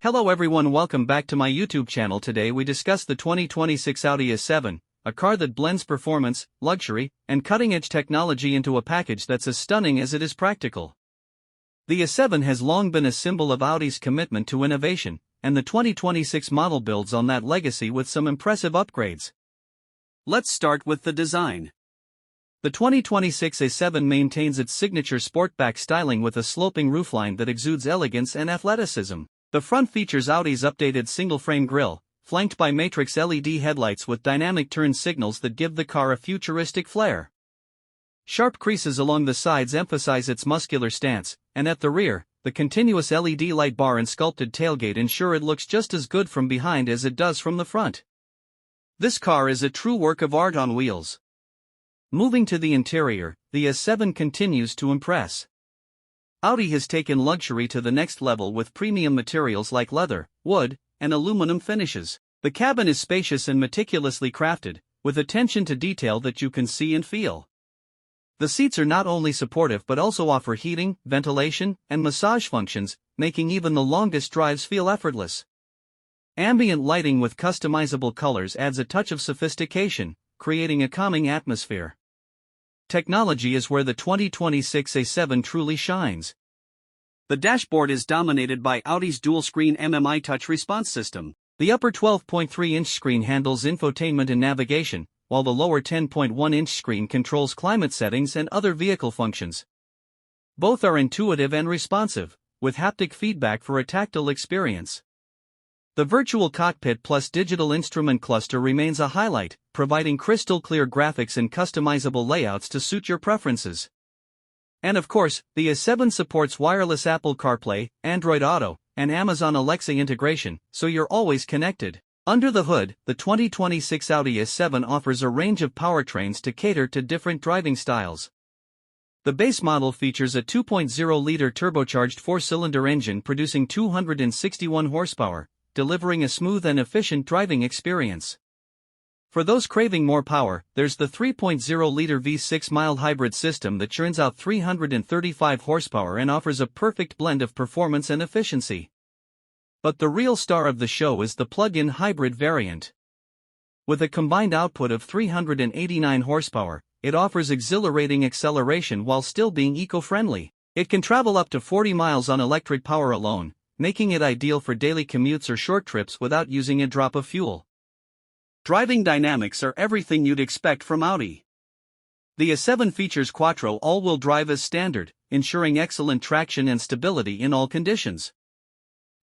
Hello everyone, welcome back to my YouTube channel. Today we discuss the 2026 Audi A7, a car that blends performance, luxury, and cutting-edge technology into a package that's as stunning as it is practical. The A7 has long been a symbol of Audi's commitment to innovation, and the 2026 model builds on that legacy with some impressive upgrades. Let's start with the design. The 2026 A7 maintains its signature sportback styling with a sloping roofline that exudes elegance and athleticism. The front features Audi's updated single-frame grille, flanked by matrix LED headlights with dynamic turn signals that give the car a futuristic flair. Sharp creases along the sides emphasize its muscular stance, and at the rear, the continuous LED light bar and sculpted tailgate ensure it looks just as good from behind as it does from the front. This car is a true work of art on wheels. Moving to the interior, the A7 continues to impress. Audi has taken luxury to the next level with premium materials like leather, wood, and aluminum finishes. The cabin is spacious and meticulously crafted, with attention to detail that you can see and feel. The seats are not only supportive but also offer heating, ventilation, and massage functions, making even the longest drives feel effortless. Ambient lighting with customizable colors adds a touch of sophistication, creating a calming atmosphere. Technology is where the 2026 A7 truly shines. The dashboard is dominated by Audi's dual-screen MMI touch response system. The upper 12.3-inch screen handles infotainment and navigation, while the lower 10.1-inch screen controls climate settings and other vehicle functions. Both are intuitive and responsive, with haptic feedback for a tactile experience. The Virtual Cockpit plus Digital Instrument Cluster remains a highlight, providing crystal-clear graphics and customizable layouts to suit your preferences. And of course, the A7 supports wireless Apple CarPlay, Android Auto, and Amazon Alexa integration, so you're always connected. Under the hood, the 2026 Audi A7 offers a range of powertrains to cater to different driving styles. The base model features a 2.0-liter turbocharged four-cylinder engine producing 261 horsepower, delivering a smooth and efficient driving experience. For those craving more power, there's the 3.0-liter V6 mild hybrid system that churns out 335 horsepower and offers a perfect blend of performance and efficiency. But the real star of the show is the plug-in hybrid variant. With a combined output of 389 horsepower, it offers exhilarating acceleration while still being eco-friendly. It can travel up to 40 miles on electric power alone, making it ideal for daily commutes or short trips without using a drop of fuel. Driving dynamics are everything you'd expect from Audi. The A7 features Quattro all-wheel drive as standard, ensuring excellent traction and stability in all conditions.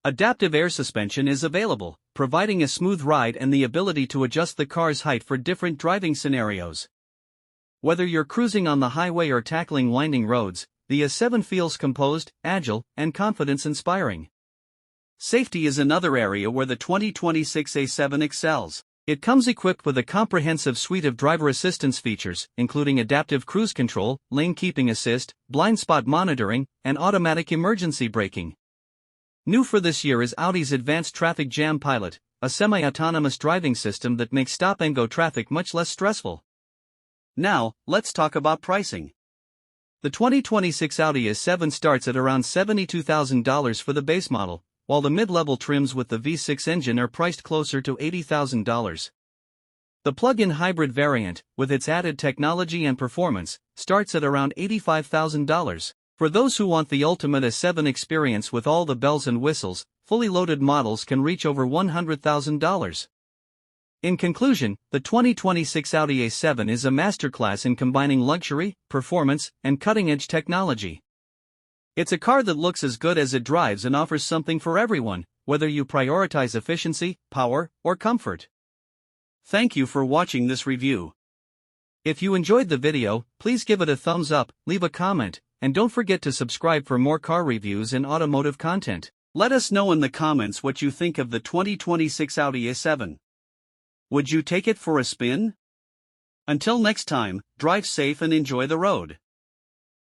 Adaptive air suspension is available, providing a smooth ride and the ability to adjust the car's height for different driving scenarios. Whether you're cruising on the highway or tackling winding roads, the A7 feels composed, agile, and confidence-inspiring. Safety is another area where the 2026 A7 excels. It comes equipped with a comprehensive suite of driver assistance features, including adaptive cruise control, lane keeping assist, blind spot monitoring, and automatic emergency braking. New for this year is Audi's Advanced Traffic Jam Pilot, a semi-autonomous driving system that makes stop-and-go traffic much less stressful. Now, let's talk about pricing. The 2026 Audi A7 starts at around $72,000 for the base model, while the mid-level trims with the V6 engine are priced closer to $80,000. The plug-in hybrid variant, with its added technology and performance, starts at around $85,000. For those who want the ultimate A7 experience with all the bells and whistles, fully loaded models can reach over $100,000. In conclusion, the 2026 Audi A7 is a masterclass in combining luxury, performance, and cutting-edge technology. It's a car that looks as good as it drives and offers something for everyone, whether you prioritize efficiency, power, or comfort. Thank you for watching this review. If you enjoyed the video, please give it a thumbs up, leave a comment, and don't forget to subscribe for more car reviews and automotive content. Let us know in the comments what you think of the 2026 Audi A7. Would you take it for a spin? Until next time, drive safe and enjoy the road.